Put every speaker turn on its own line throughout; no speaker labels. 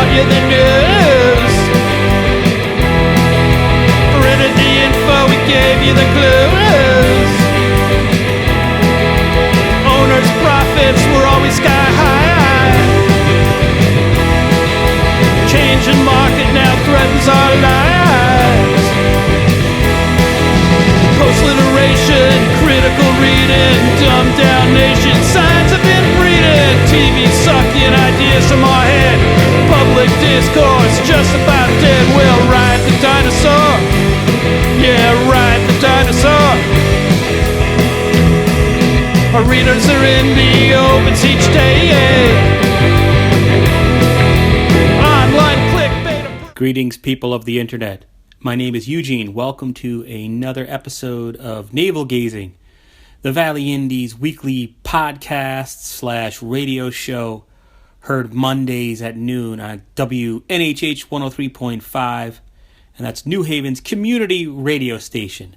give you the news. Printed the info, we gave you the clues. Owners' profits were always sky high. Changing market now threatens our lives. Post-literation, critical reading, dumbed down nation, signs have been breeding. TV sucking ideas from our head. Public discourse just about dead. We'll ride the dinosaur. Yeah, ride the dinosaur. Our readers are in the opens each day. Online clickbait.
Greetings, people of the internet. My name is Eugene. Welcome to another episode of Navel Gazing, the Valley Indies weekly podcast / radio show, heard Mondays at noon on WNHH 103.5, and that's New Haven's community radio station.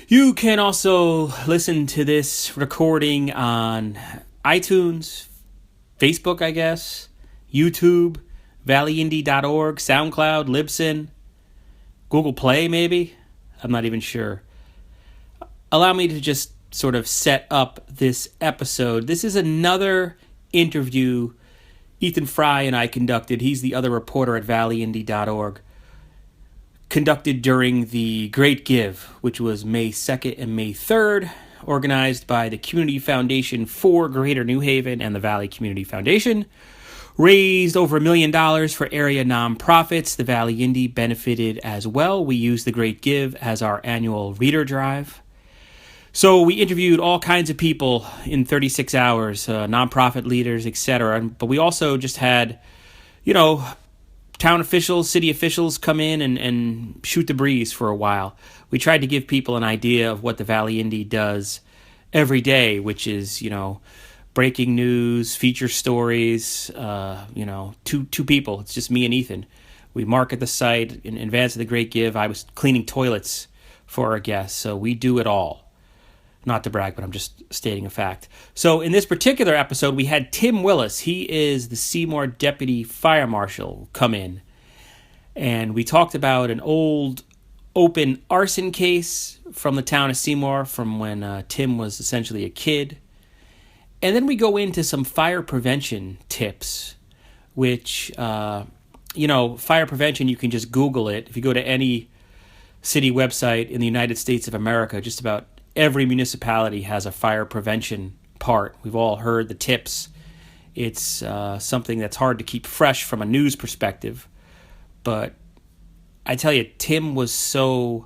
You can also listen to this recording on iTunes, Facebook, I guess, YouTube, valleyindie.org, SoundCloud, Libsyn, Google Play, maybe? I'm not even sure. Allow me to just sort of set up this episode. This is another interview Ethan Fry and I conducted. He's the other reporter at valleyindie.org. Conducted during the Great Give, which was May 2nd and May 3rd, organized by the Community Foundation for Greater New Haven and the Valley Community Foundation. Raised over $1 million for area nonprofits. The Valley Indie benefited as well. We used the Great Give as our annual reader drive. So we interviewed all kinds of people in 36 hours, nonprofit leaders, etc. But we also just had, town officials, city officials come in and shoot the breeze for a while. We tried to give people an idea of what the Valley Indie does every day, which is, breaking news, feature stories, two people. It's just me and Ethan. We market the site in advance of the Great Give. I was cleaning toilets for our guests, so we do it all. Not to brag, but I'm just stating a fact. So in this particular episode, we had Timm Willis. He is the Seymour Deputy Fire Marshal come in. And we talked about an old open arson case from the town of Seymour from when Tim was essentially a kid. And then we go into some fire prevention tips, which, fire prevention, you can just Google it. If you go to any city website in the United States of America, just about every municipality has a fire prevention part. We've all heard the tips. It's something that's hard to keep fresh from a news perspective. But I tell you, Tim was so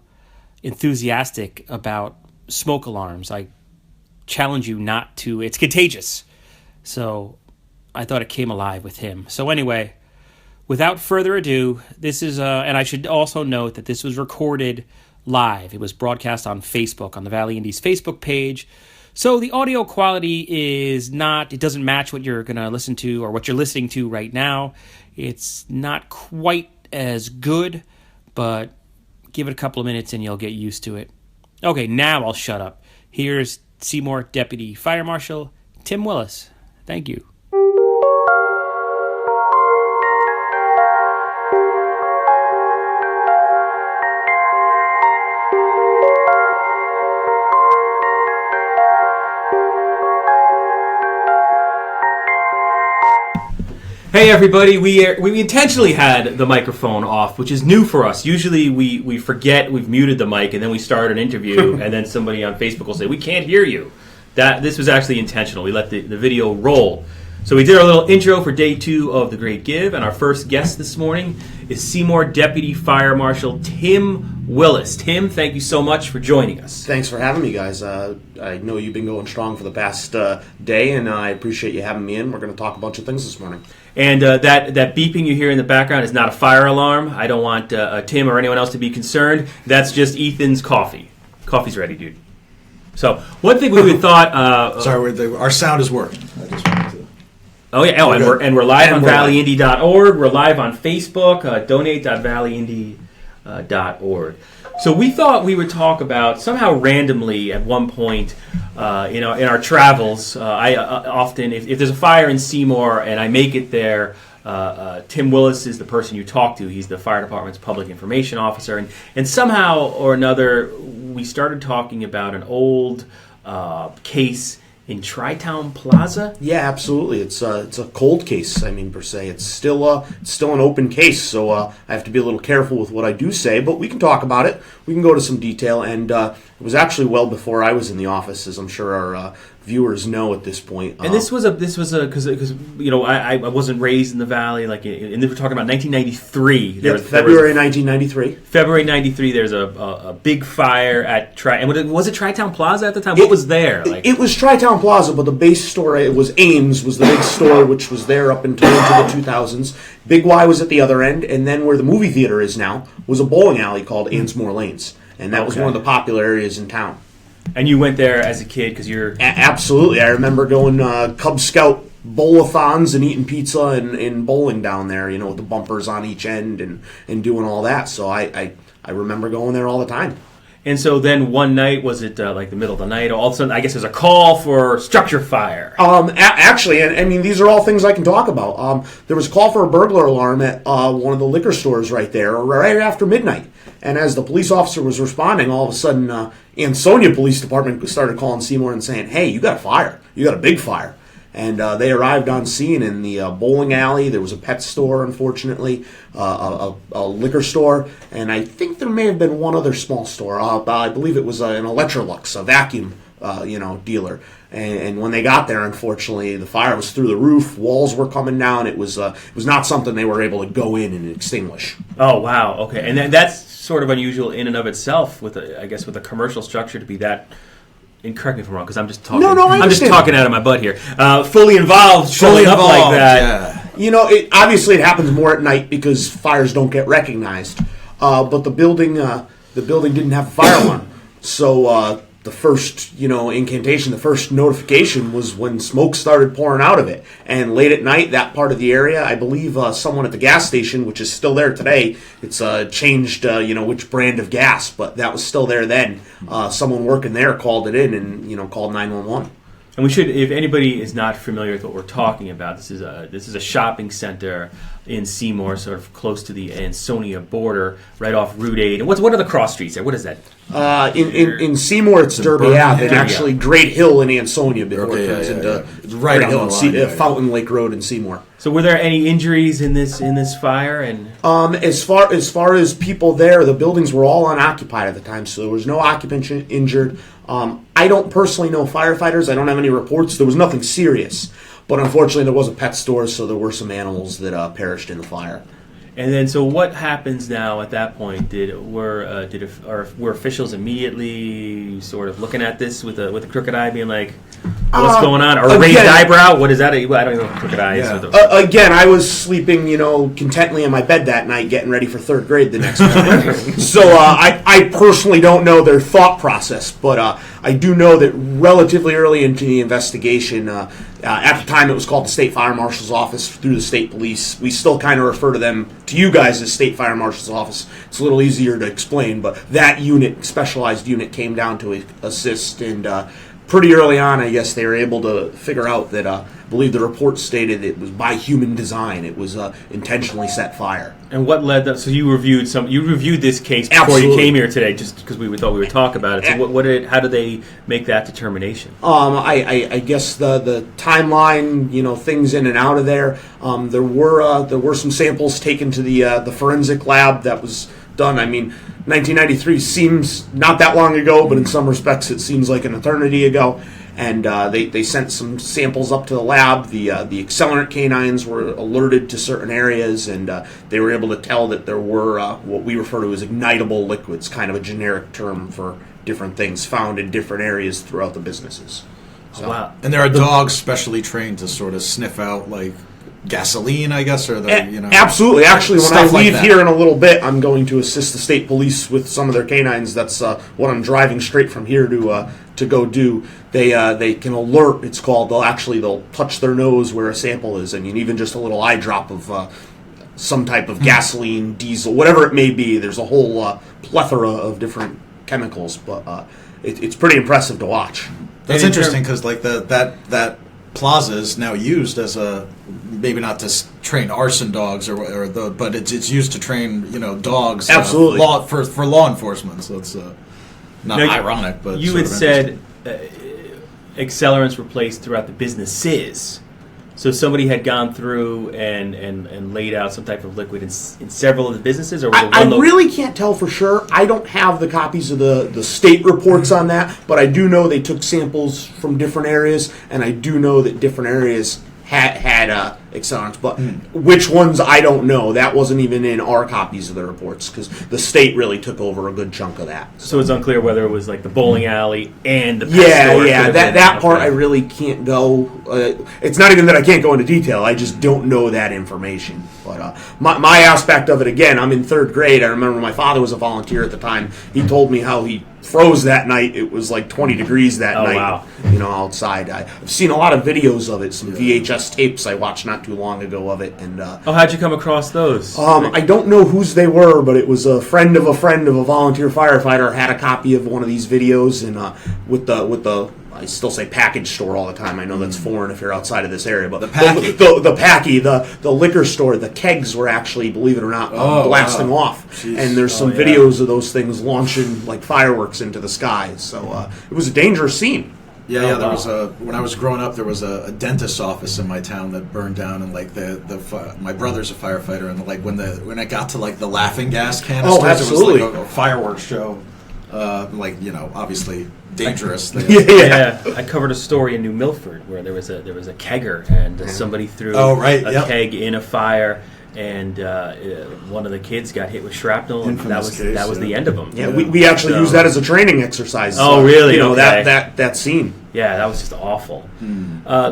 enthusiastic about smoke alarms. I challenge you not to. It's contagious. So I thought it came alive with him. So anyway, without further ado, this is, and I should also note that this was recorded live. It was broadcast on Facebook, on the Valley Indies Facebook page. So the audio quality is not, it doesn't match what you're going to listen to or what you're listening to right now. It's not quite as good, but give it a couple of minutes and you'll get used to it. Okay, now I'll shut up. Here's Seymour Deputy Fire Marshal Timm Willis. Thank you. Hey everybody, we intentionally had the microphone off, which is new for us. Usually we forget we've muted the mic and then we start an interview and then somebody on Facebook will say, we can't hear you. This was actually intentional. We let the video roll. So we did our little intro for day 2 of the Great Give, and our first guest this morning is Seymour Deputy Fire Marshal Timm Willis. Tim, thank you so much for joining us.
Thanks for having me, guys. I know you've been going strong for the past day, and I appreciate you having me in. We're going to talk a bunch of things this morning.
And that beeping you hear in the background is not a fire alarm. I don't want Tim or anyone else to be concerned. That's just Ethan's coffee. Coffee's ready, dude. So one thing we thought...
Sorry, our sound is working. I just wanted to...
Oh, yeah. Oh, and we're live on valleyindie.org. We're live on Facebook, donate.valleyindie.org. So we thought we would talk about, somehow randomly at one point, in our travels, I often, if there's a fire in Seymour and I make it there, Tim Willis is the person you talk to. He's the fire department's public information officer. And somehow or another, we started talking about an old case in Tri-Town Plaza.
Yeah, absolutely. It's a cold case. I mean, per se, it's still an open case. So I have to be a little careful with what I do say, but we can talk about it. We can go to some detail, and it was actually well before I was in the office, as I'm sure our viewers know at this point.
And this was because I wasn't raised in the Valley, and we're talking about 1993.
February 1993.
February '93. There's a big fire at was it Tri-Town Plaza at the time? What was there?
It was Tri-Town Plaza, but the base store, it was Ames, was the big store, which was there up until into the 2000s. Big Y was at the other end, and then where the movie theater is now was a bowling alley called Ansmore Lanes, and that was one of the popular areas in town.
And you went there as a kid because you're...
Absolutely. I remember going Cub Scout bowl-a-thons and eating pizza and bowling down there, with the bumpers on each end and doing all that. So I remember going there all the time.
And so then one night, was it like the middle of the night? All of a sudden, I guess there's a call for structure fire.
Actually, I mean, these are all things I can talk about. There was a call for a burglar alarm at one of the liquor stores right there, right after midnight. And as the police officer was responding, all of a sudden, Ansonia Police Department started calling Seymour and saying, "Hey, you got a fire. You got a big fire." And they arrived on scene in the bowling alley. There was a pet store, unfortunately, a liquor store, and I think there may have been one other small store. I believe it was an Electrolux, a vacuum, dealer. And when they got there, unfortunately, the fire was through the roof. Walls were coming down. It was not something they were able to go in and extinguish.
Oh wow, okay, and that's sort of unusual in and of itself with a commercial structure to be that. And correct me if I'm wrong, because I'm just talking. I'm just talking out of my butt here. Fully involved, showing up like that.
Yeah. Obviously it happens more at night because fires don't get recognized. But the building didn't have a fire alarm, so the first incantation, the first notification was when smoke started pouring out of it. And late at night, that part of the area, I believe someone at the gas station, which is still there today, it's changed which brand of gas, but that was still there then. Someone working there called it in and called 911.
And we should, if anybody is not familiar with what we're talking about, this is a shopping center in Seymour, sort of close to the Ansonia border, right off Route 8. And what are the cross streets there? What is that?
In Seymour, it's Derby Ave, and actually Great Hill in Ansonia before it turns into
right
Hill,
on the line,
Fountain Lake Road in Seymour.
So were there any injuries in this fire? And
as far as people there, the buildings were all unoccupied at the time, so there was no occupant injured. I don't personally know firefighters. I don't have any reports. There was nothing serious, but unfortunately there was a pet store, so there were some animals that perished in the fire.
And then, so what happens now at that point? Were officials immediately sort of looking at this with a crooked eye, being like, "What's going on?" Or raised eyebrow? What is that? I don't even know what crooked eye is.
Again, I was sleeping, contently in my bed that night, getting ready for third grade the next morning. So I personally don't know their thought process, but I do know that relatively early into the investigation, at the time it was called the State Fire Marshal's Office through the State Police. We still kind of refer to you guys as State Fire Marshal's Office. It's a little easier to explain, but that specialized unit came down to assist, and pretty early on, I guess, they were able to figure out that, I believe the report stated it was by human design. It was intentionally set fire.
And what led that? So you reviewed this case before
Absolutely.
You came here today, just because we thought we would talk about it. So how did they make that determination?
I guess the timeline, things in and out of there. There were some samples taken to the forensic lab that was done. I mean, 1993 seems not that long ago, but in some respects it seems like an eternity ago. And they sent some samples up to the lab. The accelerant canines were alerted to certain areas, and they were able to tell that there were what we refer to as ignitable liquids, kind of a generic term for different things found in different areas throughout the businesses. So.
Wow.
And there are dogs specially trained to sort of sniff out, like, gasoline, I guess, or
Absolutely. Actually, when I leave
like
here in a little bit, I'm going to assist the state police with some of their canines. That's what I'm driving straight from here to go do. They can alert. It's called. They'll touch their nose where a sample is, and even just a little eye drop of some type of gasoline, diesel, whatever it may be. There's a whole plethora of different chemicals, but it's pretty impressive to watch.
That's interesting because like that plaza is now used as a, maybe not to train arson dogs but it's used to train dogs.
Absolutely.
For law enforcement. So it's not
now,
ironic, but
you
sort
had
of
said accelerants were placed throughout the businesses. So somebody had gone through and laid out some type of liquid in several of the businesses, or was it
I
one
really can't tell for sure. I don't have the copies of the state reports on that, but I do know they took samples from different areas, and I do know that different areas had accelerants, but which ones I don't know. That wasn't even in our copies of the reports because the state really took over a good chunk of that.
So it's unclear whether it was like the bowling alley and the pet store.
That part I really can't go. It's not even that I can't go into detail. I just don't know that information. But my aspect of it, again, I'm in third grade. I remember my father was a volunteer at the time. He told me how he froze that night. It was like 20 degrees that night.
Wow.
Outside. I've seen a lot of videos of it. Some VHS tapes I watched not too long ago of it. And
how'd you come across those?
I don't know whose they were, but it was a friend of a volunteer firefighter had a copy of one of these videos, and with the I still say package store all the time. I know that's foreign if you're outside of this area, but the packy, the liquor store, the kegs were actually, believe it or not, blasting off. Jeez. And there's some videos of those things launching like fireworks into the sky. So it was a dangerous scene.
Yeah, there was when I was growing up, there was a dentist's office in my town that burned down, and like my brother's a firefighter, and like when it got to like the laughing gas canisters,
absolutely.
It was like a fireworks show, obviously dangerous.
Yeah. I covered a story in New Milford where there was a kegger, and somebody threw a keg in a fire. And one of the kids got hit with shrapnel, and that was the end of them.
Yeah, we actually used that as a training exercise.
Oh, really?
Okay. that scene.
Yeah, that was just awful.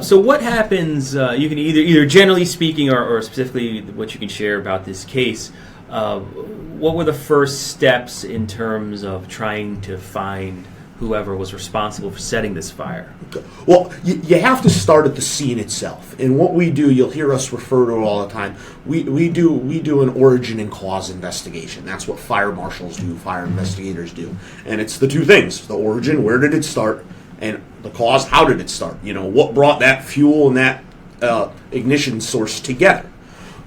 So what happens? You can either generally speaking, or specifically what you can share about this case. What were the first steps in terms of trying to find whoever was responsible for setting this fire?
Well, you have to start at the scene itself. And what we do, you'll hear us refer to it all the time, we do an origin and cause investigation. That's what fire marshals do, fire investigators do. And it's the two things. The origin, where did it start? And the cause, how did it start? What brought that fuel and that ignition source together?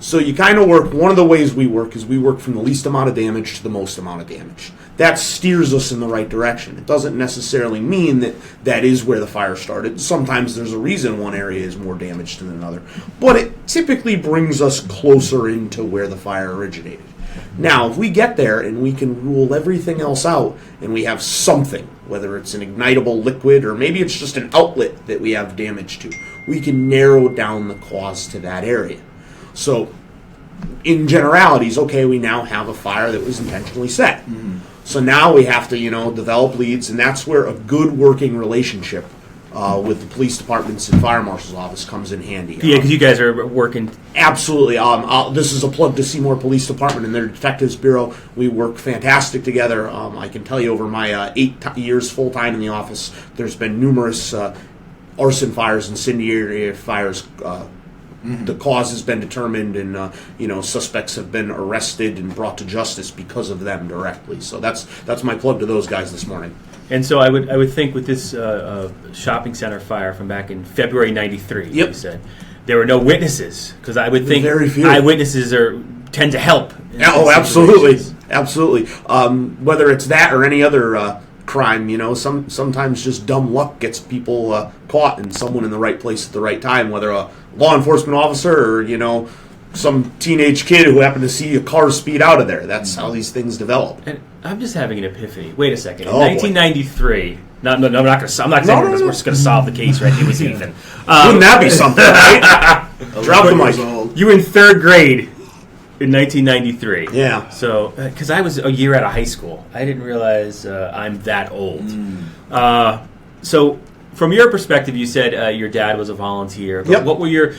So you kind of work, one of the ways we work is we work from the least amount of damage to the most amount of damage. That steers us in the right direction. It doesn't necessarily mean that is where the fire started. Sometimes there's a reason one area is more damaged than another. But it typically brings us closer into where the fire originated. Now, if we get there and we can rule everything else out and we have something, whether it's an ignitable liquid or maybe it's just an outlet that we have damage to, we can narrow down the cause to that area. So, in generalities, okay, we now have a fire that was intentionally set. So now we have to, develop leads, and that's where a good working relationship with the police departments and fire marshal's office comes in handy.
Yeah, because you guys are working.
Absolutely. This is a plug to Seymour Police Department and their Detectives Bureau. We work fantastic together. I can tell you over my 8 years full-time in the office, there's been numerous arson fires, incendiary fires. The cause has been determined, and suspects have been arrested and brought to justice because of them directly. So that's my plug to those guys this morning.
And so I would think with this shopping center fire from back in February '93, you said there were no witnesses, because I would think
very few.
Eyewitnesses tend to help.
Absolutely. Whether it's that or any other crime, sometimes just dumb luck gets people caught, and someone in the right place at the right time, whether a law enforcement officer or some teenage kid who happened to see a car speed out of there. That's how these things develop.
And I'm just having an epiphany. Wait a second. In 1993, I'm not saying we're just going to solve the case right here with Ethan.
Wouldn't that be something, right? Drop the mic.
You were in third grade in 1993.
Yeah.
So, because I was a year out of high school, I didn't realize I'm that old. So, from your perspective, you said your dad was a volunteer. But what were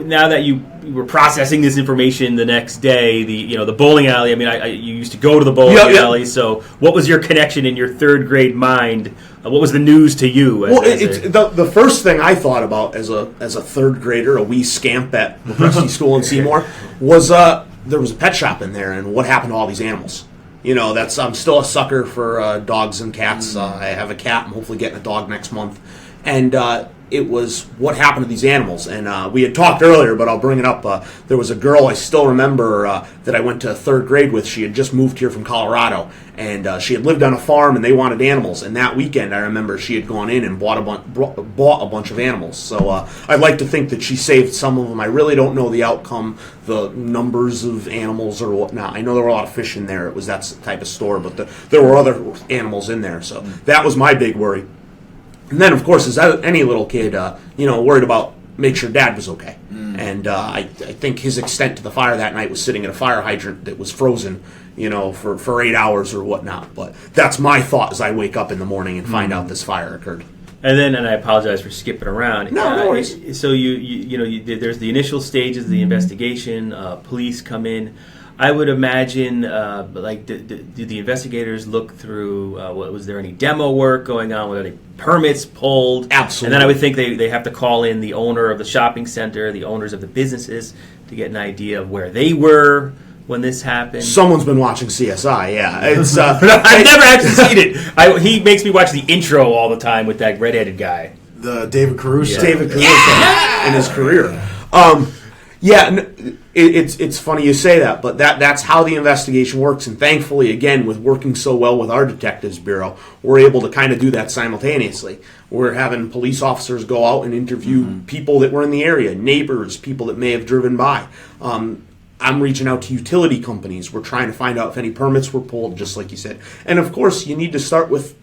now that you were processing this information the next day, the bowling alley? I mean, you used to go to the bowling alley. So, what was your connection in your third grade mind? What was the news to you?
The first thing I thought about as a third grader, a wee scamp at the Presty School in Seymour, was there was a pet shop in there, and what happened to all these animals? I'm still a sucker for dogs and cats. I have a cat. I'm hopefully getting a dog next month. And it was what happened to these animals. And we had talked earlier, but I'll bring it up. There was a girl I still remember that I went to third grade with. She had just moved here from Colorado, and she had lived on a farm, and they wanted animals. And that weekend, I remember she had gone in and bought a bunch of animals. So I'd like to think that she saved some of them. I really don't know the outcome, the numbers of animals or whatnot. I know there were a lot of fish in there. It was that type of store, but there were other animals in there. So that was my big worry. And then, of course, as any little kid, worried about make sure Dad was okay. And I think his extent to the fire that night was sitting at a fire hydrant that was frozen, for 8 hours or whatnot. But that's my thought as I wake up in the morning and find out this fire occurred.
And I apologize for skipping around.
No worries.
So there's the initial stages of the investigation. Police come in. I would imagine, did the investigators look through? Was there any demo work going on? Were there any permits pulled?
Absolutely.
And then I would think they have to call in the owner of the shopping center, the owners of the businesses, to get an idea of where they were when this happened.
Someone's been watching CSI. Yeah, it's.
I've never actually seen it. He makes me watch the intro all the time with that redheaded guy,
the David Caruso.
David Caruso in his career. It's funny you say that, but that's how the investigation works. And thankfully, again, with working so well with our detectives bureau, we're able to kind of do that simultaneously. We're having police officers go out and interview people that were in the area, neighbors, people that may have driven by. I'm reaching out to utility companies. We're trying to find out if any permits were pulled, just like you said. And of course, you need to start with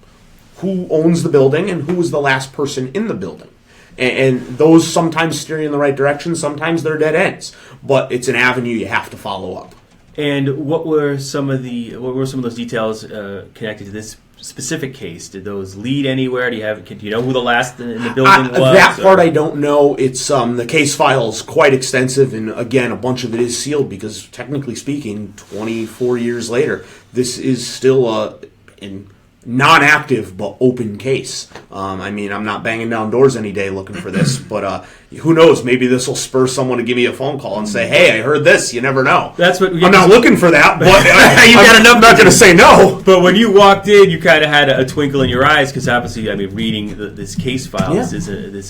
who owns the building and who was the last person in the building. And those sometimes steer you in the right direction, sometimes they're dead ends. But it's an avenue you have to follow up.
And what were some of those details connected to this specific case? Did those lead anywhere? Do you know who the last in the building was?
That part I don't know. It's the case file is quite extensive, and again, a bunch of it is sealed because, technically speaking, 24 years later, this is still in non-active but open case. I'm not banging down doors any day looking for this, but who knows? Maybe this will spur someone to give me a phone call and say, "Hey, I heard this." You never know.
That's what
I'm not looking for that, but I'm not going to say no.
But when you walked in, you kind of had a twinkle in your eyes because obviously, reading this case file, this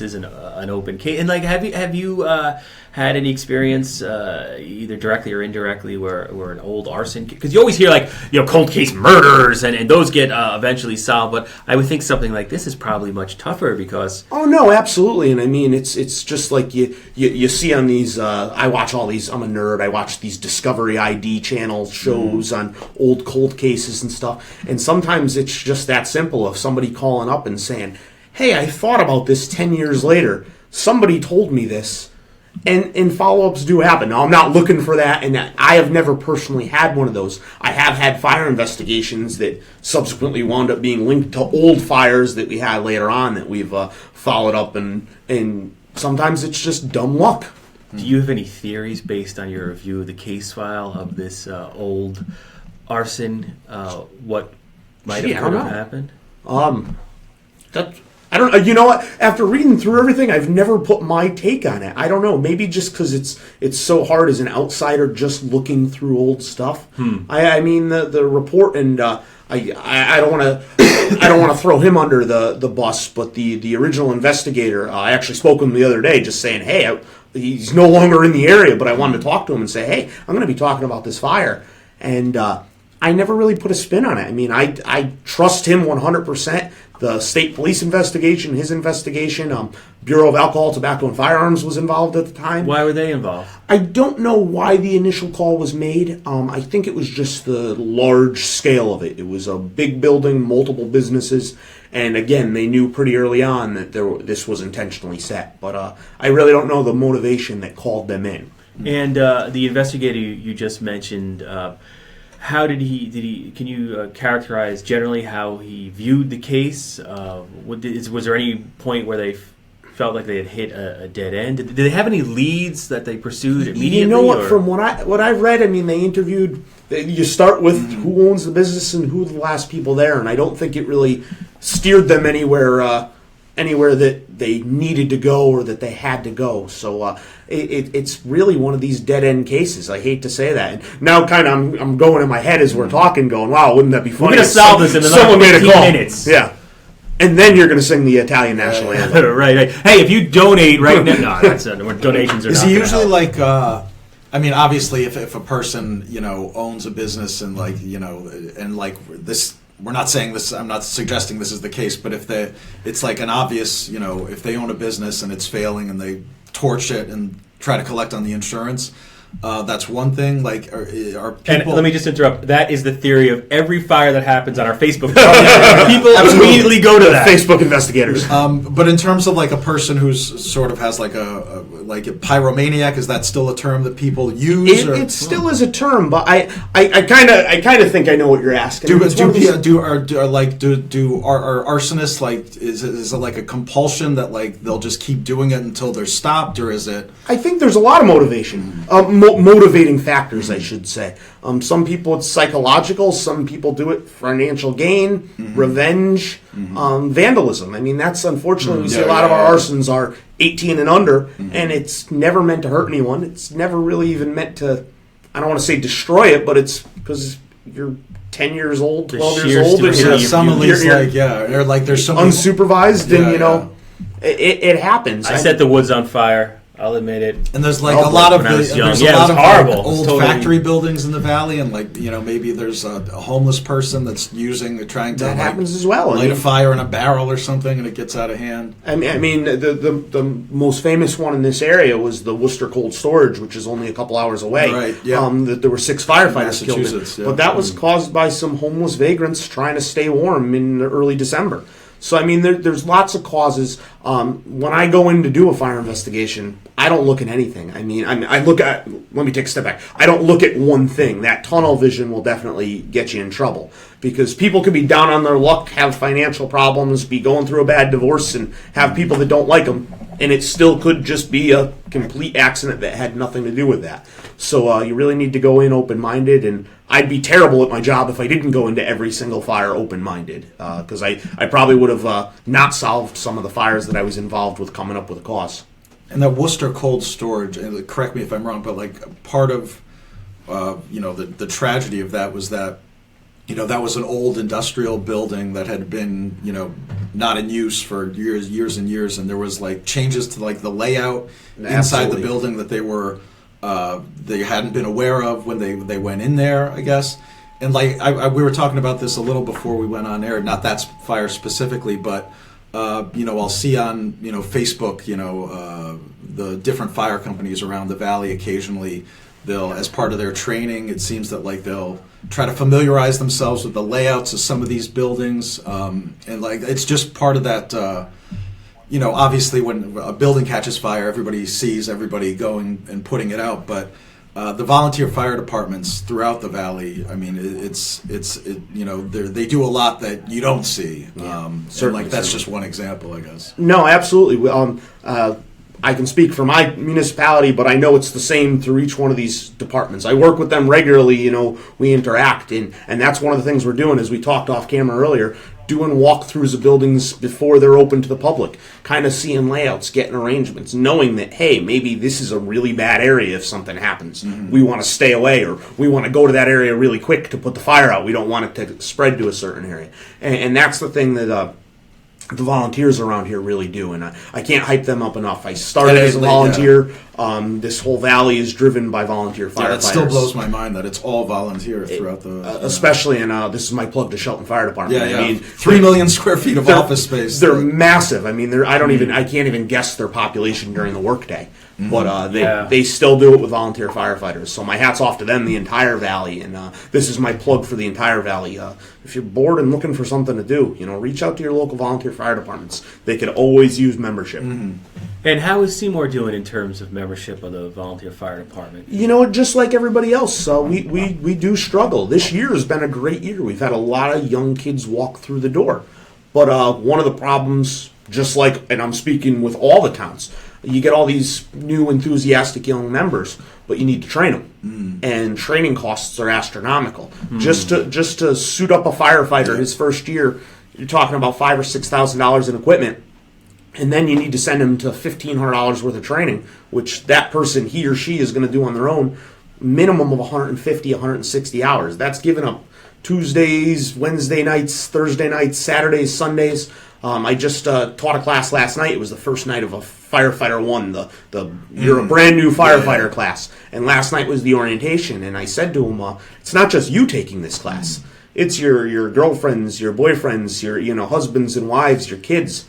isn't an open case. And have you had any experience, either directly or indirectly, where an old arson? Because you always hear cold case murders, and those get eventually solved. But I would think something like this is probably much tougher because.
Oh no, absolutely, and it's just like you see on these. I watch all these. I'm a nerd. I watch these Discovery ID channel shows on old cold cases and stuff. And sometimes it's just that simple of somebody calling up and saying, "Hey, I thought about this 10 years later. Somebody told me this." And follow-ups do happen. Now, I'm not looking for that, and I have never personally had one of those. I have had fire investigations that subsequently wound up being linked to old fires that we had later on that we've followed up, and sometimes it's just dumb luck.
Do you have any theories based on your review of the case file of this old arson? What might have happened?
I don't. You know what? After reading through everything, I've never put my take on it. I don't know. Maybe just because it's so hard as an outsider just looking through old stuff. The report, and I don't want to throw him under the bus, but the original investigator, I actually spoke with him the other day, just saying, hey, he's no longer in the area, but I wanted to talk to him and say, hey, I'm going to be talking about this fire, and I never really put a spin on it. I trust him 100%. The state police investigation, his investigation, Bureau of Alcohol, Tobacco, and Firearms was involved at the time.
Why were they involved?
I don't know why the initial call was made. I think it was just the large scale of it. It was a big building, multiple businesses, and again, they knew pretty early on that this was intentionally set. But I really don't know the motivation that called them in.
And the investigator you just mentioned, how did he? Can you characterize generally how he viewed the case? Was there any point where they felt like they had hit a dead end? Did they have any leads that they pursued immediately?
You know what? From what I've read, they interviewed. You start with who owns the business and who are the last people there, and I don't think it really steered them anywhere that they needed to go or that they had to go. So it's really one of these dead-end cases. I hate to say that. And now kind of I'm going in my head as we're talking, going, wow, wouldn't that be funny?
We're going to solve this in another 15 minutes.
Yeah. And then you're going to sing the Italian national anthem.
right. Hey, if you donate right now, no, that's donations are.
Is
not
he
gonna
usually
help.
like? I mean, obviously, if a person owns a business and and like this, we're not saying this. I'm not suggesting this is the case, but if it's like an obvious, if they own a business and it's failing and they torch it and try to collect on the insurance. That's one thing. Like, are people?
And let me just interrupt. That is the theory of every fire that happens on our Facebook. People immediately go to that.
Facebook investigators.
But in terms of like a person who's sort of has like a pyromaniac, is that still a term that people use?
It still is a term, but I kind of think I know what you're asking.
Are arsonists like is it like a compulsion that like they'll just keep doing it until they're stopped, or is it?
I think there's a lot of motivation. Motivating factors, I should say. Some people it's psychological. Some people do it for financial gain, revenge, vandalism. I mean, that's unfortunately we see a lot of our arsons are 18 and under, and it's never meant to hurt anyone. It's never really even meant to. I don't want to say destroy it, but it's because you're 10 years old, 12 years old, and
some of these or like there's some
unsupervised, and it happens.
I set the woods on fire. I'll admit it.
And there's like a lot of
there's
a lot of
horrible.
Like, old factory buildings in the valley, and like maybe there's a homeless person that's trying to
happens as well.
Light a fire in a barrel or something, and it gets out of hand.
I mean, the most famous one in this area was the Worcester Cold Storage, which is only a couple hours away.
Right. Yeah.
There were 6 firefighters killed in.
Yeah.
But that was caused by some homeless vagrants trying to stay warm in early December. So, I mean, there's lots of causes. When I go in to do a fire investigation, I don't look at anything. I mean, I look at, let me take a step back. I don't look at one thing. That tunnel vision will definitely get you in trouble because people could be down on their luck, have financial problems, be going through a bad divorce, and have people that don't like them, and it still could just be a complete accident that had nothing to do with that. So you really need to go in open-minded, and I'd be terrible at my job if I didn't go into every single fire open-minded, because I probably would have not solved some of the fires that I was involved with coming up with a cause.
And that Worcester Cold Storage, and correct me if I'm wrong, but like part of the tragedy of that was that that was an old industrial building that had been not in use for years and years, and there was like changes to like the layout inside the building that they hadn't been aware of when they went in there, I guess. And like we were talking about this a little before we went on air, not that fire specifically, but I'll see on Facebook the different fire companies around the valley occasionally. They'll, as part of their training, it seems that like they'll try to familiarize themselves with the layouts of some of these buildings, and like it's just part of that. Obviously, when a building catches fire, everybody sees everybody going and putting it out. But the volunteer fire departments throughout the valley, I mean, they do a lot that you don't see. Certainly, that's just one example, I guess.
No, absolutely. I can speak for my municipality, but I know it's the same through each one of these departments. I work with them regularly. We interact, and that's one of the things we're doing, as we talked off camera earlier. Doing walkthroughs of buildings before they're open to the public, kind of seeing layouts, getting arrangements, knowing that, hey, maybe this is a really bad area if something happens. Mm-hmm. We want to stay away, or we want to go to that area really quick to put the fire out. We don't want it to spread to a certain area. And that's the thing that the volunteers around here really do, and I can't hype them up enough. I started as a volunteer. This whole valley is driven by volunteer firefighters.
It still blows my mind that it's all volunteer throughout the...
especially in, this is my plug to Shelton Fire Department.
Yeah.
I mean,
3 million square feet of office space.
They're massive. I mean, I can't even guess their population during the workday. Mm-hmm. But they still do it with volunteer firefighters. So my hat's off to them, the entire valley. And this is my plug for the entire valley. If you're bored and looking for something to do, reach out to your local volunteer fire departments. They could always use membership.
Mm-hmm. And how is Seymour doing in terms of membership of the volunteer fire department?
Just like everybody else, we do struggle. This year has been a great year. We've had a lot of young kids walk through the door. But one of the problems, and I'm speaking with all the towns, you get all these new enthusiastic young members, but you need to train them, and training costs are astronomical. Just to suit up a firefighter his first year, you're talking about $5,000 or $6,000 in equipment, and then you need to send him to $1,500 worth of training, which that person, he or she, is going to do on their own, minimum of 150, 160 hours. That's giving up Tuesdays, Wednesday nights, Thursday nights, Saturdays, Sundays. I just taught a class last night. It was the first night of a Firefighter 1, you're a brand new firefighter class. And last night was the orientation, and I said to him, it's not just you taking this class. It's your girlfriends, your boyfriends, your husbands and wives, your kids.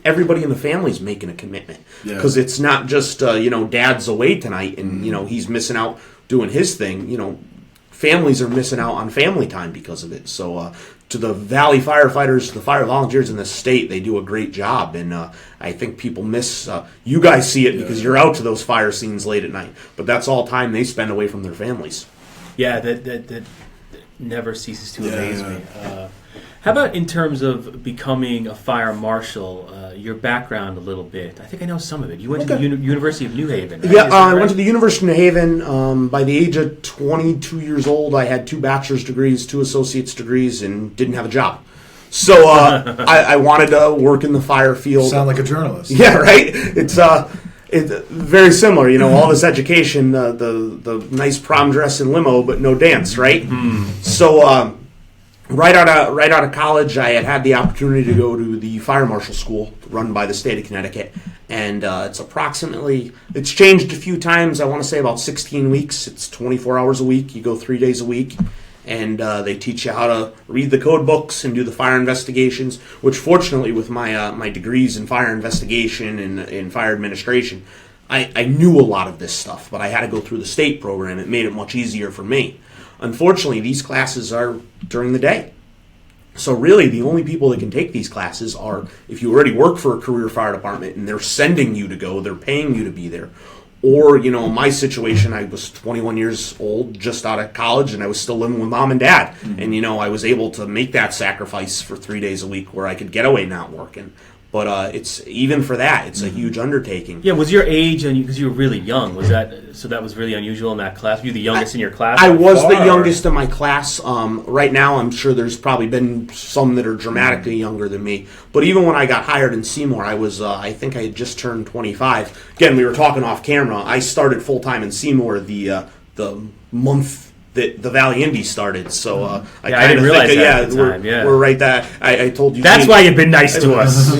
Everybody in the family's making a commitment. Because it's not just, dad's away tonight and, he's missing out doing his thing. Families are missing out on family time because of it. So to the Valley firefighters, the fire volunteers in the state, they do a great job. And I think people miss, you guys see it because you're out to those fire scenes late at night. But that's all time they spend away from their families.
Yeah, that never ceases to amaze me. How about in terms of becoming a fire marshal, your background a little bit? I think I know some of it. You went to the University of New Haven, right?
Yeah, I went to the University of New Haven. By the age of 22 years old, I had 2 bachelor's degrees, 2 associate's degrees, and didn't have a job. So I wanted to work in the fire field.
You sound like a journalist.
Yeah, right? It's very similar, all this education, the nice prom dress and limo, but no dance, right? So right out of college, I had the opportunity to go to the fire marshal school run by the state of Connecticut, and it's changed a few times. I want to say about 16 weeks. It's 24 hours a week. You go 3 days a week, and they teach you how to read the code books and do the fire investigations, which fortunately with my degrees in fire investigation and in fire administration, I knew a lot of this stuff, but I had to go through the state program. It made it much easier for me. Unfortunately, these classes are during the day. So really, the only people that can take these classes are if you already work for a career fire department and they're sending you to go, they're paying you to be there. Or, in my situation, I was 21 years old, just out of college, and I was still living with mom and dad. Mm-hmm. And, I was able to make that sacrifice for 3 days a week where I could get away not working. But it's even for that, it's a huge undertaking.
Yeah, was your age, because you were really young, that was really unusual in that class? Were you the youngest in your class?
I was the youngest in my class. Right now, I'm sure there's probably been some that are dramatically younger than me. But even when I got hired in Seymour, I think I had just turned 25. Again, we were talking off camera. I started full-time in Seymour the month that the Valley Indies started, so I
didn't realize that at the time.
We're right that I told you.
That's why you've been nice to us.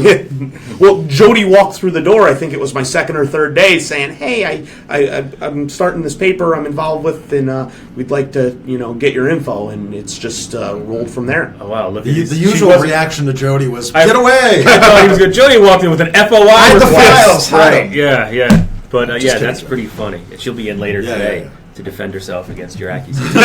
Well, Jody walked through the door. I think it was my second or third day, saying, "Hey, I'm starting this paper I'm involved with, and we'd like to get your info." And it's just rolled from there.
Oh wow! Look,
the usual reaction to Jody was, "Get away!"
I thought he was good. Jody walked in with an FOI.
I had the files.
Right? Yeah. But that's pretty funny. She'll be in later today. To defend herself against your accusations.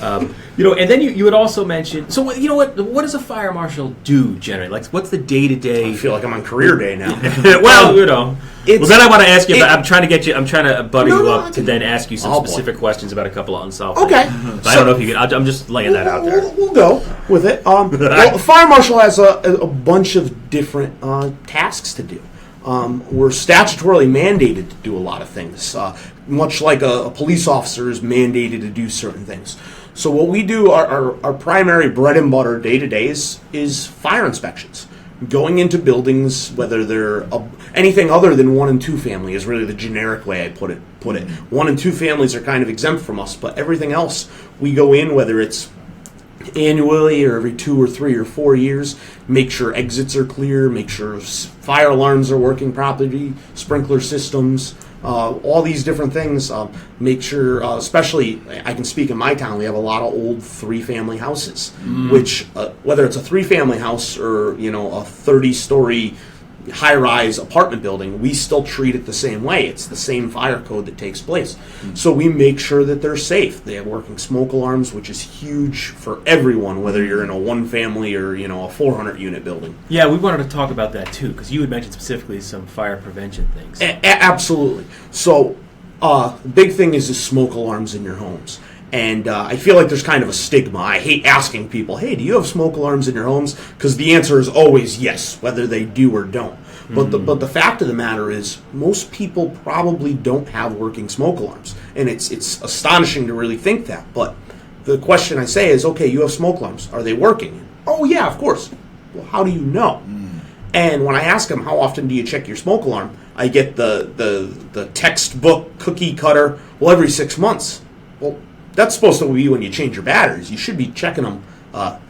And then you had also mentioned, so what does a fire marshal do generally? Like, what's the day-to-day?
I feel like I'm on career day now.
Well, then I want to ask you, I'm trying to butter you up to then ask you some specific questions about a couple of unsolved things. I don't know if you can, I'm just laying that out there.
We'll go with it. Well, the fire marshal has a bunch of different tasks to do. We're statutorily mandated to do a lot of things, much like a police officer is mandated to do certain things. So what we do, our primary bread and butter day-to-day is fire inspections. Going into buildings, whether they're anything other than 1 and 2 family is really the generic way I put it. 1 and 2 families are kind of exempt from us, but everything else, we go in, whether it's annually or every 2 or 3 or 4 years, make sure exits are clear, make sure fire alarms are working properly, sprinkler systems, all these different things. Make sure, especially, I can speak in my town, we have a lot of old 3-family houses, which, whether it's a 3-family house or, a 30-story high-rise apartment building, we still treat it the same way. It's the same fire code that takes place. So we make sure that they're safe. They have working smoke alarms, which is huge for everyone, whether you're in a 1-family or, a 400-unit building.
Yeah, we wanted to talk about that, too, because you had mentioned specifically some fire prevention things.
Absolutely. So the big thing is the smoke alarms in your homes. And I feel like there's kind of a stigma. I hate asking people, hey, do you have smoke alarms in your homes? Because the answer is always yes, whether they do or don't. But the fact of the matter is, most people probably don't have working smoke alarms. And it's astonishing to really think that. But the question I say is, okay, you have smoke alarms. Are they working? Oh, yeah, of course. Well, how do you know? And when I ask them, how often do you check your smoke alarm? I get the textbook cookie cutter, well, every 6 months. Well, that's supposed to be when you change your batteries. You should be checking them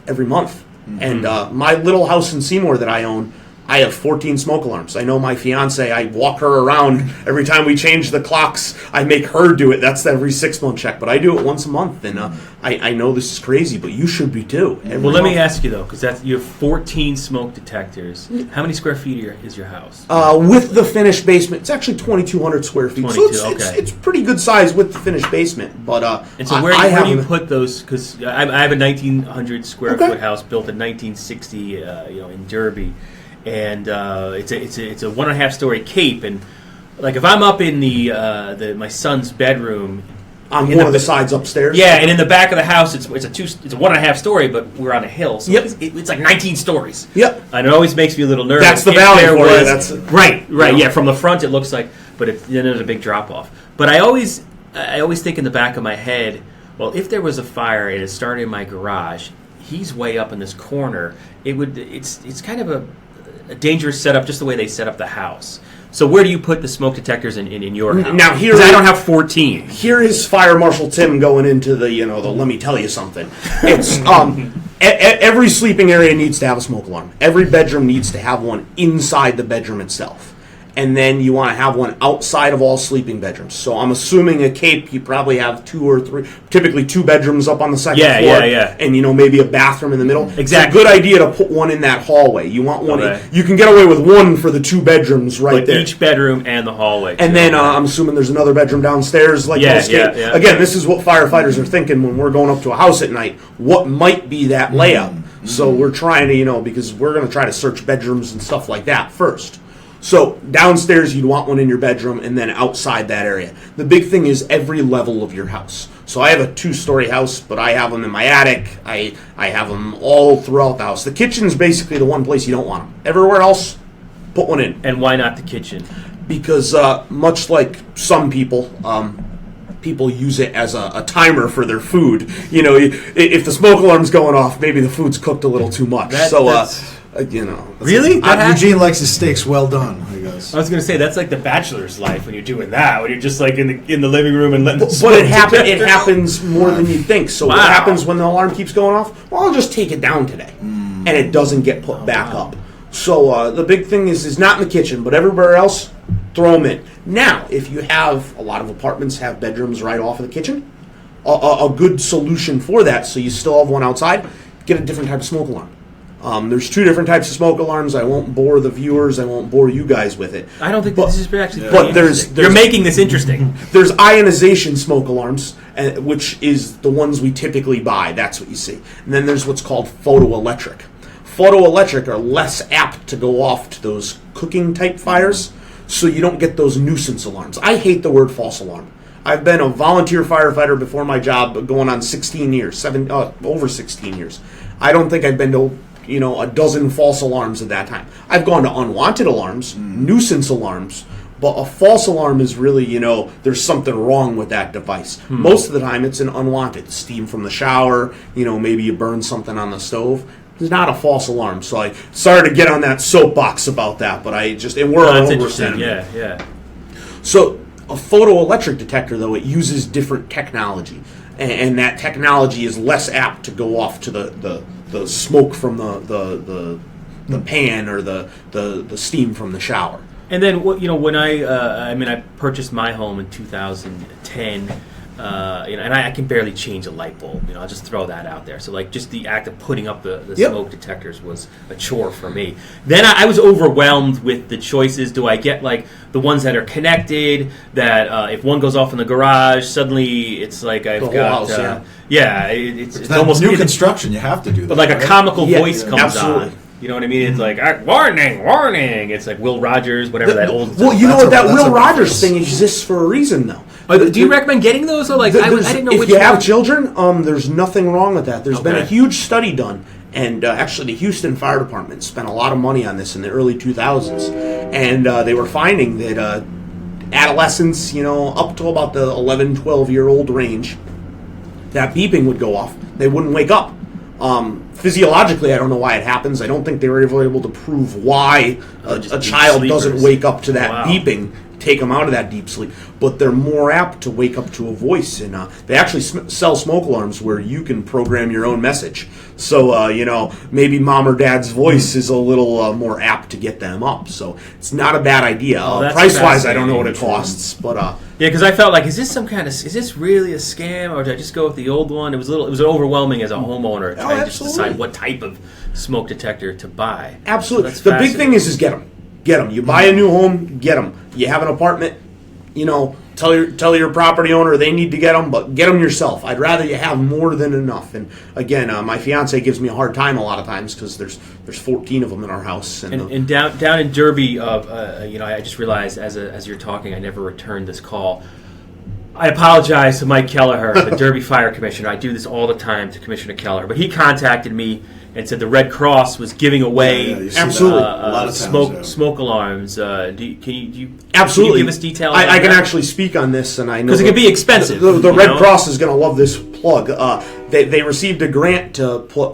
every month, And my little house in Seymour that I own, I have 14 smoke alarms. I know my fiance, I walk her around every time we change the clocks. I make her do it. That's every 6-month check. But I do it once a month. And I know this is crazy, but you should be too.
Well, let me ask you, though, because you have 14 smoke detectors. How many square feet is your house?
With the finished basement, it's actually 2,200 square feet.
22,
so
okay.
it's pretty good size with the finished basement. But
and so where do you put those? Because I have a 1,900 square foot house built in 1960, in Derby. And it's a 1.5 story cape, and like if I'm up in my son's bedroom,
on one of the sides upstairs.
Yeah, and in the back of the house, it's a 1.5 story, but we're on a hill, so it's like 19 stories.
Yep,
and it always makes me a little nervous.
That's the valley for you. That's
right. Yeah, from the front it looks like, but then there's a big drop off. But I always think in the back of my head, well, if there was a fire and it started in my garage, he's way up in this corner. It's kind of a dangerous setup, just the way they set up the house. So where do you put the smoke detectors in your house?
Now here,
I don't have 14.
Here is Fire Marshal Tim going into the let me tell you something. It's every sleeping area needs to have a smoke alarm. Every bedroom needs to have one inside the bedroom itself. And then you want to have one outside of all sleeping bedrooms. So I'm assuming a cape, you probably have 2 or 3, typically 2 bedrooms up on the second floor.
Yeah.
And, maybe a bathroom in the middle.
Exactly.
It's a good idea to put one in that hallway. You want one. You can get away with one for the 2 bedrooms there.
Each bedroom and the hallway.
And then I'm assuming there's another bedroom downstairs.
Yeah.
Again, this is what firefighters are thinking when we're going up to a house at night. What might be that layout? Mm-hmm. So we're trying to, because we're going to try to search bedrooms and stuff like that first. So downstairs, you'd want one in your bedroom, and then outside that area. The big thing is every level of your house. So I have a 2-story house, but I have them in my attic. I have them all throughout the house. The kitchen's basically the one place you don't want them. Everywhere else, put one in.
And why not the kitchen?
Because much like some people, people use it as a timer for their food. If the smoke alarm's going off, maybe the food's cooked a little too much.
Really?
Eugene likes his steaks well done, I guess.
I was going to say, that's like the bachelor's life when you're doing that, when you're just like in the living room and letting the
But it happens more than you think. So what happens when the alarm keeps going off? Well, I'll just take it down today. And it doesn't get put back up. So the big thing is not in the kitchen, but everywhere else, throw them in. Now, if you have, a lot of apartments have bedrooms right off of the kitchen, a good solution for that, so you still have one outside, get a different type of smoke alarm. There's 2 different types of smoke alarms. I won't bore the viewers. I won't bore you guys with it.
I don't think this is actually.
But
you're making this interesting.
There's ionization smoke alarms, which is the ones we typically buy. That's what you see. And then there's what's called photoelectric. Photoelectric are less apt to go off to those cooking type fires, so you don't get those nuisance alarms. I hate the word false alarm. I've been a volunteer firefighter before my job, going on 16 years, over 16 years. I don't think I've been to a dozen false alarms at that time. I've gone to unwanted alarms, nuisance alarms, but a false alarm is really, there's something wrong with that device. Most of the time it's an unwanted. Steam from the shower, maybe you burn something on the stove. It's not a false alarm. So sorry to get on that soapbox about that, but we're interesting.
Yeah.
So a photoelectric detector, though, it uses different technology. And that technology is less apt to go off to the smoke from the pan or the steam from the shower.
And then when I purchased my home in 2010, and I can barely change a light bulb. I'll just throw that out there. So like just the act of putting up the smoke detectors was a chore for me. Then I was overwhelmed with the choices. Do I get like the ones that are connected? That if one goes off in the garage, suddenly it's like I've got
house,
it's almost
new construction. You have to do that.
But like a comical voice comes
absolutely.
on. You know what I mean? It's like, warning, warning. It's like Will Rogers, whatever that old...
Well, you know what? That Will Rogers thing exists for a reason, though.
Do you recommend getting those? Or like, I didn't know
if you have children, there's nothing wrong with that. There's been a huge study done, and actually the Houston Fire Department spent a lot of money on this in the early 2000s, and they were finding that adolescents, up to about the 11, 12-year-old range, that beeping would go off. They wouldn't wake up. Physiologically, I don't know why it happens. I don't think they were ever able to prove why a child doesn't wake up to that beeping take them out of that deep sleep, but they're more apt to wake up to a voice. And they actually sell smoke alarms where you can program your own message. So, maybe mom or dad's voice is a little more apt to get them up. So it's not a bad idea. Price-wise, I don't know what it costs, but...
yeah, because I felt like, is this really a scam, or did I just go with the old one? It was overwhelming as a homeowner trying to just decide what type of smoke detector to buy.
Absolutely. So the big thing is get them. Get them. You buy a new home, get them. You have an apartment, tell your property owner they need to get them, but get them yourself. I'd rather you have more than enough. And again, my fiance gives me a hard time a lot of times because there's 14 of them in our house.
And down in Derby, I just realized as you're talking, I never returned this call. I apologize to Mike Kelleher, the Derby Fire Commissioner. I do this all the time to Commissioner Kelleher, but he contacted me and said the Red Cross was giving away
absolutely
a lot of times,
smoke alarms. Can you
absolutely
give us details?
I can actually speak on this, and I know
because it can be expensive.
The Red Cross is going to love this plug. They received a grant to put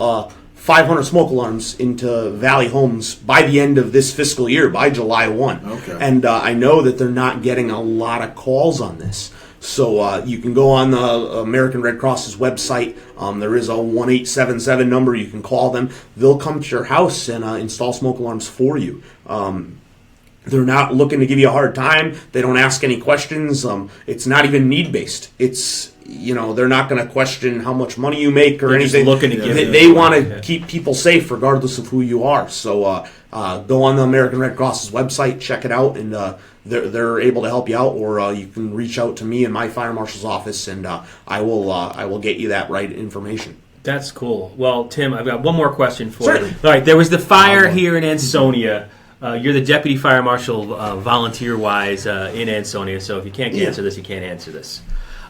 500 smoke alarms into Valley Homes by the end of this fiscal year, by July 1.
Okay.
And I know that they're not getting a lot of calls on this. So you can go on the American Red Cross's website. There is a 1-877 number. You can call them. They'll come to your house and install smoke alarms for you. They're not looking to give you a hard time. They don't ask any questions. It's not even need-based. It's, they're not going to question how much money you make or anything.
Just looking to give
They want to keep people safe regardless of who you are. So go on the American Red Cross's website, check it out, and they're able to help you out, or you can reach out to me in my fire marshal's office, and I will get you that right information.
That's cool. Well, Tim, I've got one more question for
Certainly.
you. All right, there was the fire here in Ansonia. You're the deputy fire marshal, volunteer-wise, in Ansonia. So if you can't answer this, you can't answer this.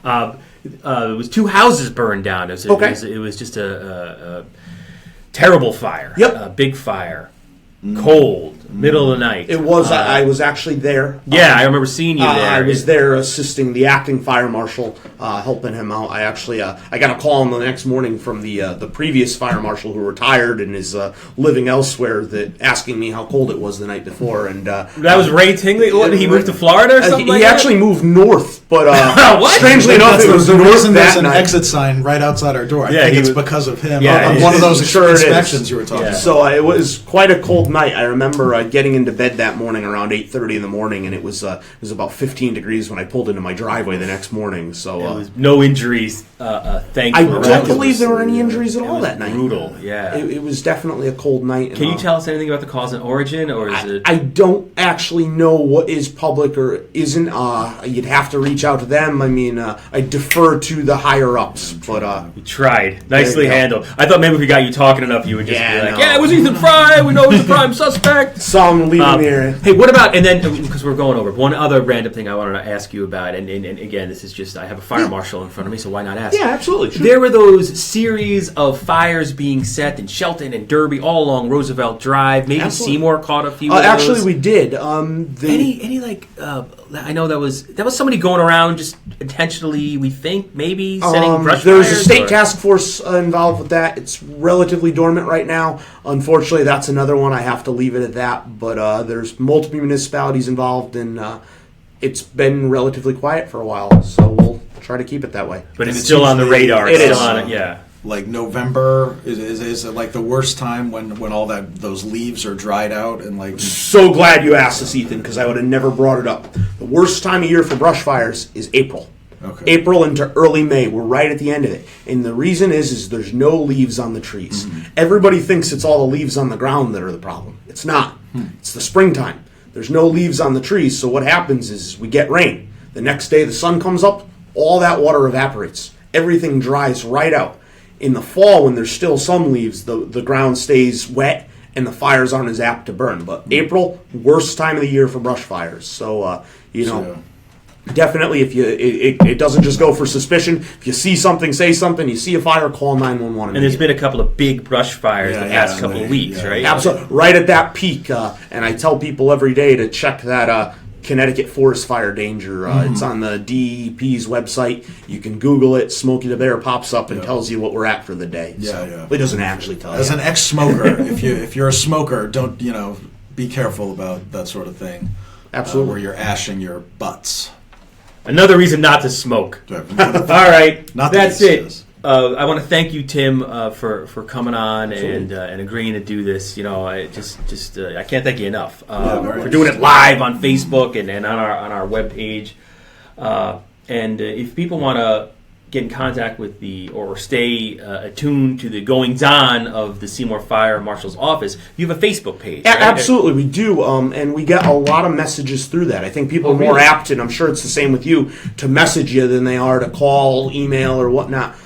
It was 2 houses burned down. It was just a terrible fire.
Yep.
A big fire. Cold. Middle of the night.
It was. I was actually there.
Yeah, I remember seeing you there.
I was there assisting the acting fire marshal, helping him out. I actually I got a call the next morning from the previous fire marshal who retired and is living elsewhere, that asking me how cold it was the night before. And that
was Ray Tingley. What, he moved to Florida or something?
He actually moved north, but strangely enough, it was
the
north
reason there's
that
an
night.
exit sign right outside our door. I think it's because of him.
Yeah,
on one of those
sure
inspections you were talking about.
So it was quite a cold night. I remember getting into bed that morning around 8:30 in the morning, and it was about 15 degrees when I pulled into my driveway the next morning. So
it was no injuries, thankfully.
I don't believe there were any injuries at all that night.
Brutal, yeah.
It was definitely a cold night.
Can you tell us anything about the cause and origin, or is it?
I don't actually know what is public or isn't. You'd have to reach out to them. I mean, I defer to the higher ups, but
you tried. Nicely handled. I thought maybe if we got you talking enough, you would just be like,
no.
"Yeah, it was Ethan Fry. We know he's the prime suspect."
Some leaving the area.
Hey, what about, and then, because we're going over, one other random thing I wanted to ask you about, and again, this is just, I have a fire marshal in front of me, so why not ask?
Yeah, absolutely. Sure.
There were those series of fires being set in Shelton and Derby all along Roosevelt Drive. Maybe
Absolutely.
Seymour caught a few of those.
Actually, we did.
I know that was somebody going around just intentionally, we think, maybe setting brush fires?
There's a state task force involved with that. It's relatively dormant right now. Unfortunately, that's another one. I have to leave it at that. But there's multiple municipalities involved, and it's been relatively quiet for a while. So we'll try to keep it that way.
But it's still on the radar.
It is.
Still on it, yeah.
Like November is it like the worst time when all those leaves are dried out and like.
So glad you asked this, Ethan, because I would have never brought it up. The worst time of year for brush fires is April.
Okay.
April into early May. We're right at the end of it. And the reason is there's no leaves on the trees.
Mm-hmm.
Everybody thinks it's all the leaves on the ground that are the problem. It's not. It's the springtime. There's no leaves on the trees, so what happens is we get rain. The next day the sun comes up, all that water evaporates. Everything dries right out. In the fall, when there's still some leaves, the ground stays wet and the fires aren't as apt to burn. But April, worst time of the year for brush fires. So, definitely, if it doesn't just go for suspicion. If you see something, say something. You see a fire, call 911.
And there's been a couple of big brush fires the past couple of weeks, right?
Absolutely, right at that peak. And I tell people every day to check that Connecticut forest fire danger. It's on the DEP's website. You can Google it. Smokey the Bear pops up and tells you what we're at for the day. It doesn't actually tell you.
As an ex-smoker, if you're a smoker, don't be careful about that sort of thing.
Absolutely.
where you're ashing your butts.
Another reason not to smoke. All right, that's it. I want to thank you, Tim, for coming on and agreeing to do this. I I can't thank you enough for doing it live on Facebook and on our webpage. And if people want to get in contact with or stay attuned to the goings on of the Seymour Fire Marshal's office, you have a Facebook page. Right?
Absolutely, we do, and we get a lot of messages through that. I think people are more apt, and I'm sure it's the same with you, to message you than they are to call, email, or whatnot.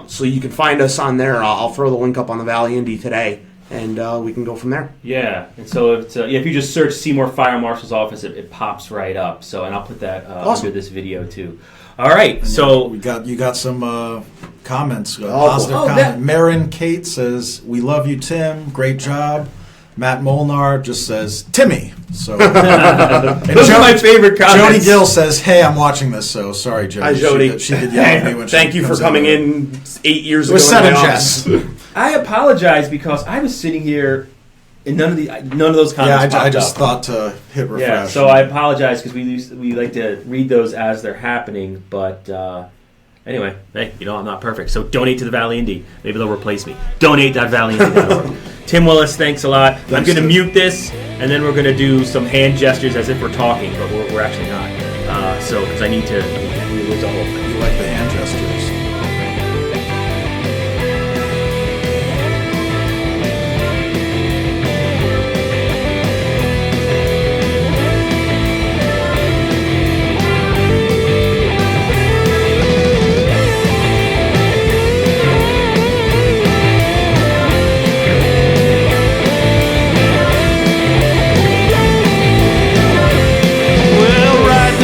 So you can find us on there. I'll throw the link up on the Valley Indy today, and we can go from there.
Yeah, and so if you just search Seymour Fire Marshal's office, it pops right up. So, and I'll put that under this video too. All right,
and
so
you got some comments, positive comments. Marin Kate says, "We love you, Tim. Great job." Matt Molnar just says, "Timmy." So
those are my favorite comments.
Jody Gill says, "Hey, I'm watching this." So sorry, Jody.
Hi, Jody.
She did yell at me when
Thank you for coming in 8 years ago.
It was said in jest.
I apologize because I was sitting here and none of those comments.
Yeah, I just thought to hit refresh.
Yeah, so I apologize because we like to read those as they're happening, but anyway, hey, I'm not perfect. So donate to the Valley Indy. Maybe they'll replace me. Donate.valleyindy.org. Tim Willis, thanks a lot. I'm going to mute this, and then we're going to do some hand gestures as if we're talking, but we're actually not. Because I need to resolve.
You like the hand gestures?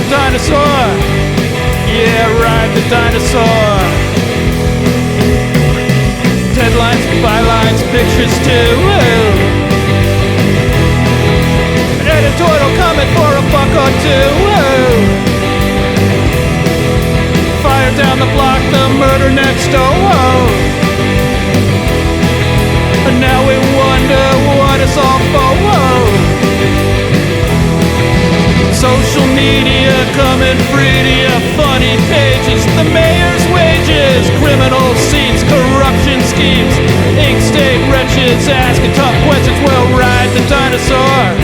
Dinosaur, yeah, ride the dinosaur. Headlines, bylines, pictures too. An editorial comment for $1 or $2. Fire down the block, the murder next door. And now we wonder what it's all for. Social media coming free to you, funny pages, the mayor's wages, criminal seats, corruption schemes, ink state wretches asking tough questions. Well, ride the dinosaur,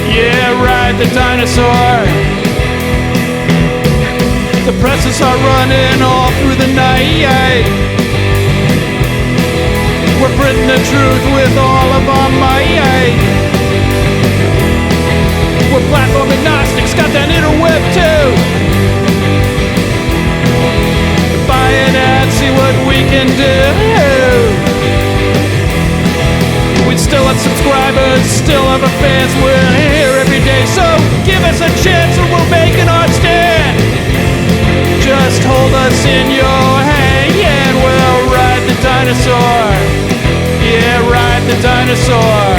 yeah, ride the dinosaur. The presses are running all through the night. We're printing the truth with all of our might. We're platform agnostics, got that interweb too. Buy an ad, see what we can do. We still have subscribers, still have our fans. We're here every day, so give us a chance or we'll make an art stand. Just hold us in your hand, and we'll ride the dinosaur. Yeah, ride the dinosaur.